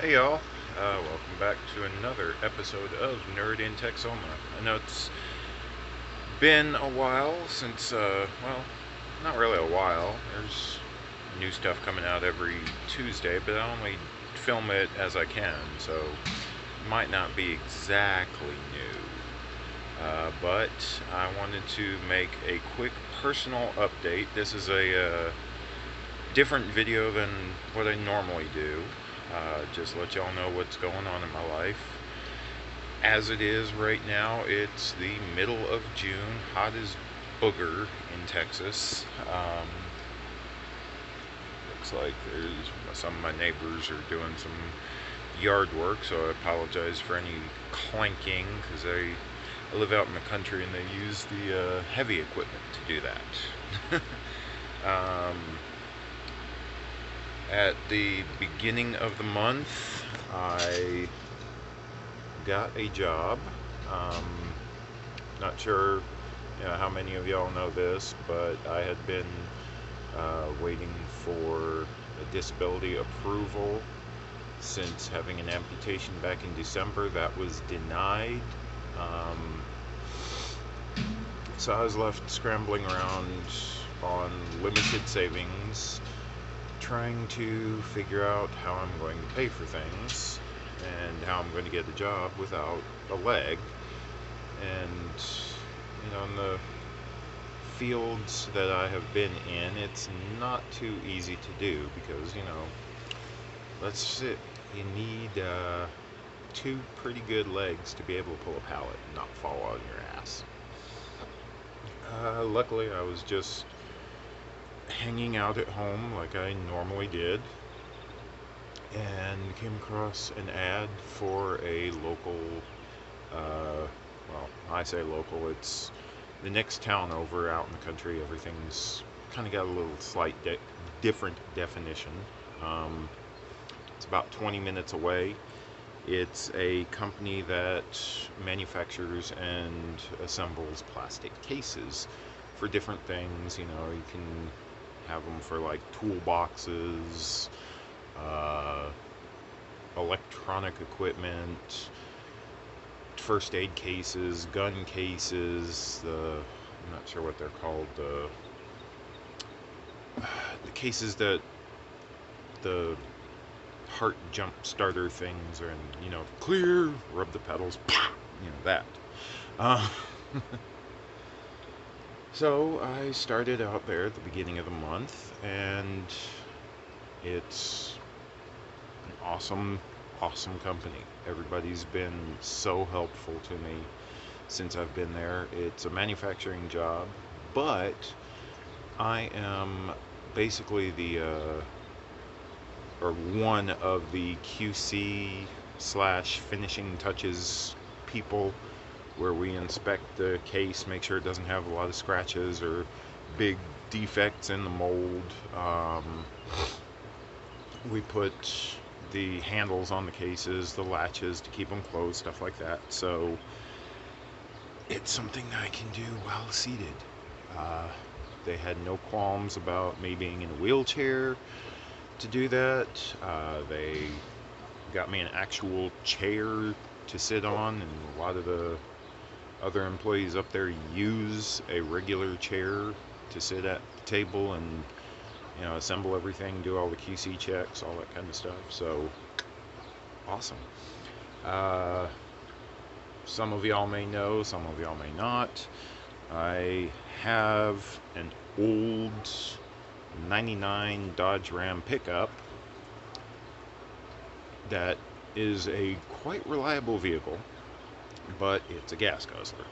Hey y'all, welcome back to another episode of Nerd in Texoma. I know it's been a while since, not really a while. There's new stuff coming out every Tuesday, but I only film it as I can, so it might not be exactly new. But I wanted to make a quick personal update. This is a different video than what I normally do. Just let y'all know what's going on in my life. As it is right now, it's the middle of June, hot as booger in Texas. Looks like some of my neighbors are doing some yard work, so I apologize for any clanking because I live out in the country and they use the heavy equipment to do that. um, at the beginning of the month, I got a job. Um, Not sure, how many of y'all know this, but I had been waiting for a disability approval since having an amputation back in December. That was denied. Um, so I was left scrambling around on limited savings, trying to figure out how I'm going to pay for things and how I'm going to get a job without a leg. And, in the fields that I have been in, it's not too easy to do because, let's sit. You need two pretty good legs to be able to pull a pallet and not fall on your ass. Luckily, I was just hanging out at home like I normally did and came across an ad for a local, well, I say local, it's the next town over out in the country. Everything's kind of got a little slight different definition. Um, it's about 20 minutes away. It's a company that manufactures and assembles plastic cases for different things. You can have them for like toolboxes, uh, electronic equipment, first aid cases, gun cases. I'm not sure what they're called. The cases that the heart jump starter things are in. Clear, rub the pedals, that. Uh, so I started out there at the beginning of the month, and it's an awesome company. Everybody's been so helpful to me since I've been there. It's a manufacturing job, but I am basically or one of the QC slash finishing touches people, where we inspect the case, make sure it doesn't have a lot of scratches or big defects in the mold. We put the handles on the cases, the latches to keep them closed, stuff like that. So it's something I can do while seated. Uh, they had no qualms about me being in a wheelchair to do that. They got me an actual chair to sit on, and a lot of the other employees up there use a regular chair to sit at the table and assemble everything, do all the QC checks, all that kind of stuff. So awesome. Uh, some of y'all may know, some of y'all may not. I have an old 99 Dodge Ram pickup that is a quite reliable vehicle, but it's a gas guzzler.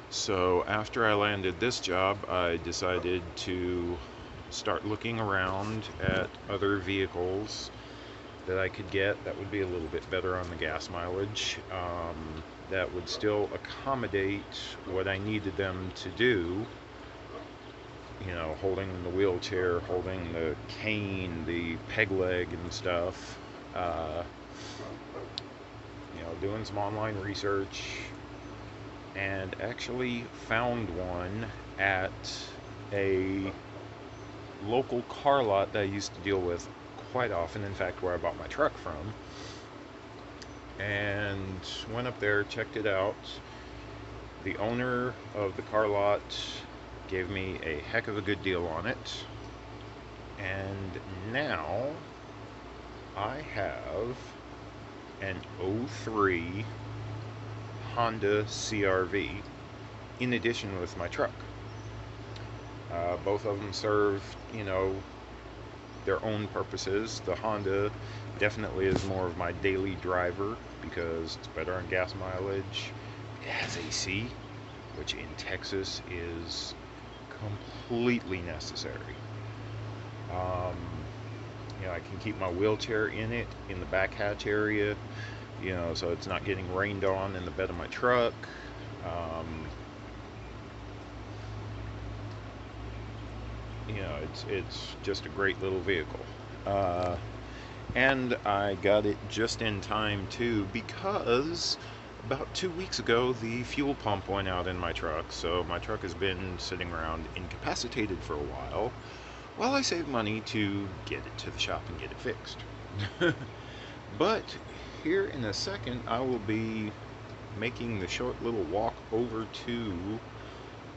So after I landed this job, I decided to start looking around at other vehicles that I could get that would be a little bit better on the gas mileage, that would still accommodate what I needed them to do. Holding the wheelchair, holding the cane, the peg leg and stuff. Uh, Doing some online research, and actually found one at a local car lot that I used to deal with quite often, in fact, where I bought my truck from. And went up there, checked it out. The owner of the car lot gave me a heck of a good deal on it. And now I have an 03 Honda CR-V in addition with my truck. Both of them serve, you know, their own purposes. The Honda definitely is more of my daily driver because it's better on gas mileage. It has AC, which in Texas is completely necessary. You know, I can keep my wheelchair in it, in the back hatch area, you know, so it's not getting rained on in the bed of my truck. You know, it's just a great little vehicle. And I got it just in time too, because about 2 weeks ago the fuel pump went out in my truck, so my truck has been sitting around incapacitated for a while I save money to get it to the shop and get it fixed. But here in a second I will be making the short little walk over to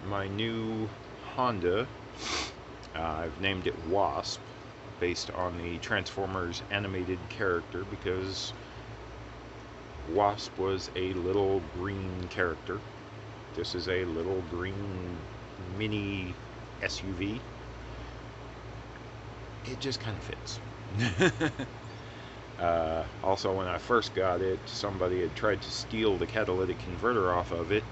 my new Honda. I've named it Wasp, based on the Transformers animated character, because Wasp was a little green character. This is a little green mini SUV. It just kind of fits. Also, when I first got it, somebody had tried to steal the catalytic converter off of it,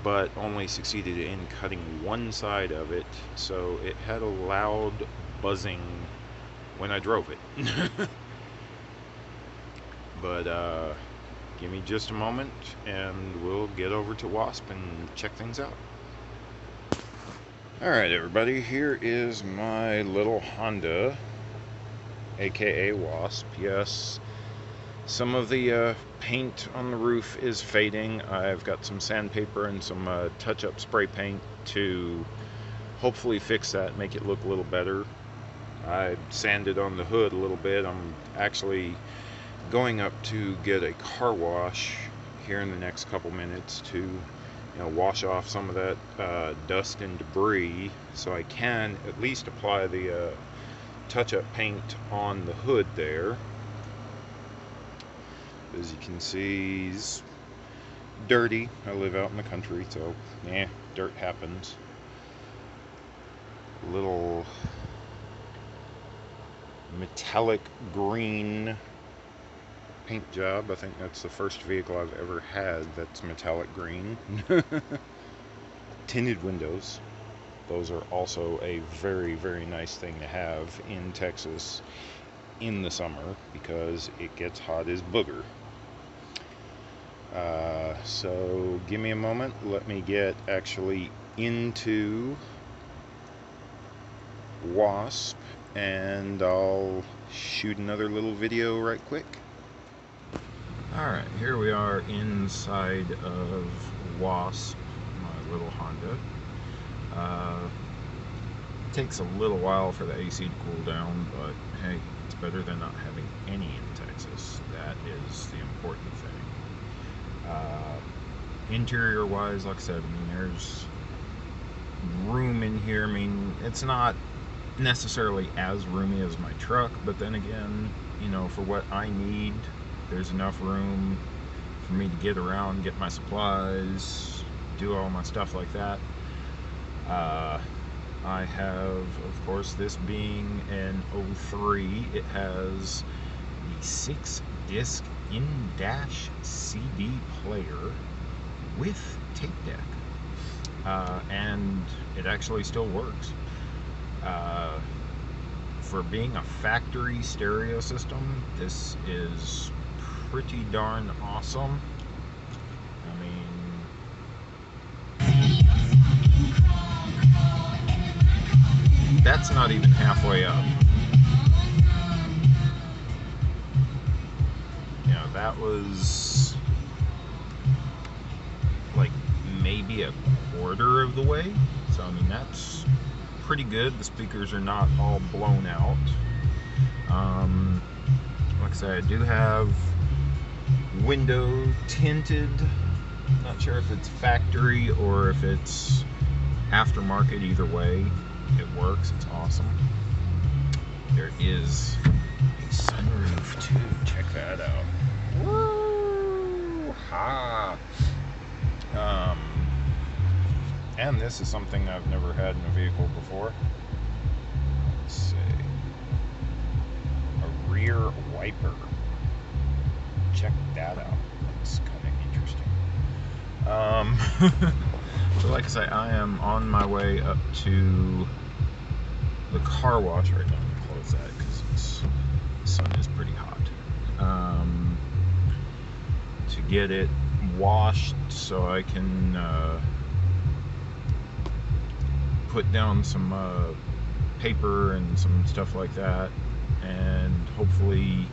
but only succeeded in cutting one side of it, so it had a loud buzzing when I drove it. But give me just a moment and we'll get over to Wasp and check things out. Alright everybody, here is my little Honda, aka Wasp. Yes, some of the paint on the roof is fading. I've got some sandpaper and some touch-up spray paint to hopefully fix that, make it look a little better. I sanded on the hood a little bit. I'm actually going up to get a car wash here in the next couple minutes to, you know, wash off some of that dust and debris, so I can at least apply the touch-up paint on the hood there. As you can see, it's dirty. I live out in the country, so dirt happens. Little metallic green paint job. I think that's the first vehicle I've ever had that's metallic green. Tinted windows. Those are also a very, very nice thing to have in Texas in the summer because it gets hot as booger. So give me a moment. Let me get actually into Wasp and I'll shoot another little video right quick. Alright, here we are inside of Wasp, my little Honda. It takes a little while for the AC to cool down, but hey, it's better than not having any in Texas. That is the important thing. Interior wise, like I said, I mean, there's room in here. I mean, it's not necessarily as roomy as my truck, but then again, you know, for what I need, there's enough room for me to get around, get my supplies, do all my stuff like that. I have, of course, this being an 03, it has the 6-disc in-dash CD player with tape deck, and it actually still works. For being a factory stereo system, this is pretty darn awesome. I mean, that's not even halfway up. You know, that was like maybe a quarter of the way. So I mean, that's pretty good. The speakers are not all blown out. Like I said, I do have window tinted. Not sure if it's factory or if it's aftermarket. Either way, it works. It's awesome. There is a sunroof too. Check that out. Woo! Ha! And this is something I've never had in a vehicle before. Let's see. A rear wiper. Check that out. That's kind of interesting. So like I say, I am on my way up to the car wash right now. I'm gonna close that because the sun is pretty hot. To get it washed so I can put down some paper and some stuff like that, and hopefully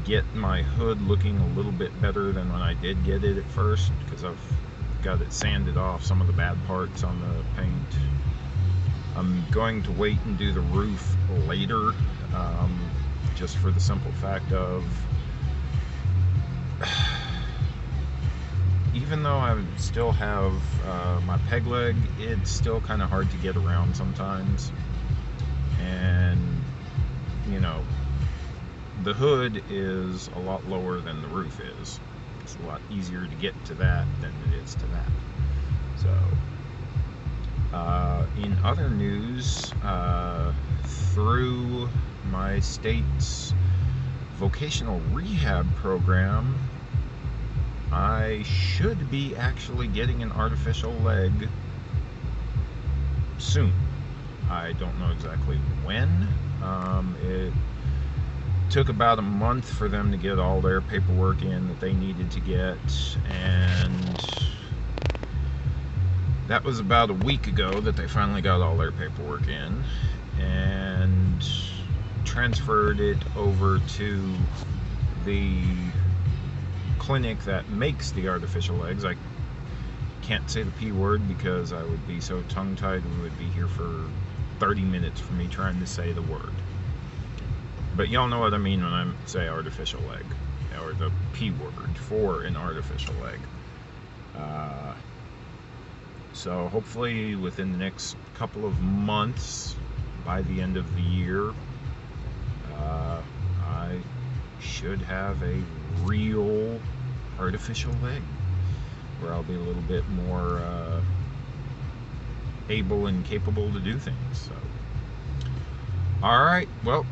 get my hood looking a little bit better than when I did get it at first, because I've got it sanded off some of the bad parts on the paint. I'm going to wait and do the roof later, just for the simple fact of even though I still have my peg leg, it's still kind of hard to get around sometimes. And, you know, the hood is a lot lower than the roof is. It's a lot easier to get to that than it is to that. So, in other news, through my state's vocational rehab program, I should be actually getting an artificial leg soon. I don't know exactly when. It took about a month for them to get all their paperwork in that they needed to get, and that was about a week ago that they finally got all their paperwork in and transferred it over to the clinic that makes the artificial legs. I can't say the P word because I would be so tongue-tied. We would be here for 30 minutes for me trying to say the word. But y'all know what I mean when I say artificial leg, or the P word for an artificial leg. So hopefully within the next couple of months, by the end of the year, I should have a real artificial leg where I'll be a little bit more able and capable to do things. So, alright, well,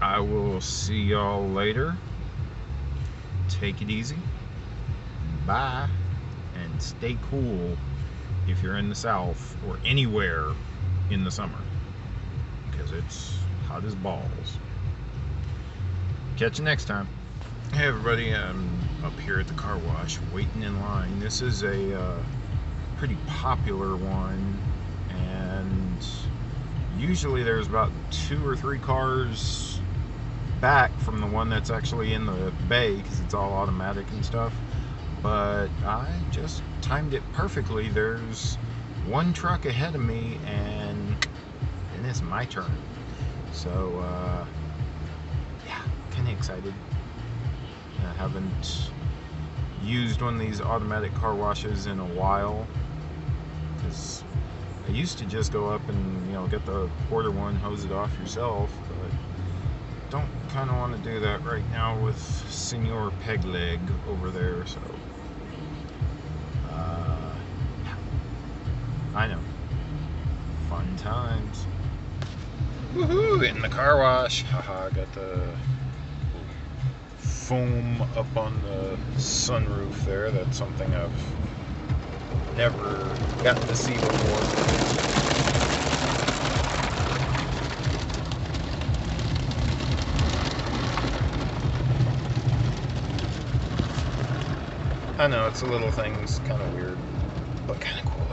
I will see y'all later. Take it easy. Bye. And stay cool if you're in the South or anywhere in the summer, because it's hot as balls. Catch you next time. Hey everybody, I'm up here at the car wash waiting in line. This is a pretty popular one, and usually there's about 2 or 3 cars back from the one that's actually in the bay because it's all automatic and stuff. But I just timed it perfectly. There's one truck ahead of me, and it's my turn. So yeah, kind of excited. I haven't used one of these automatic car washes in a while, because I used to just go up and, you know, get the quarter one, hose it off yourself, but don't kind of want to do that right now with Senor Pegleg over there. So I know, fun times. Woohoo! In the car wash. Haha, got the foam up on the sunroof there. That's something I've never gotten to see before. I know, it's a little thing's kind of weird, but kind of cool.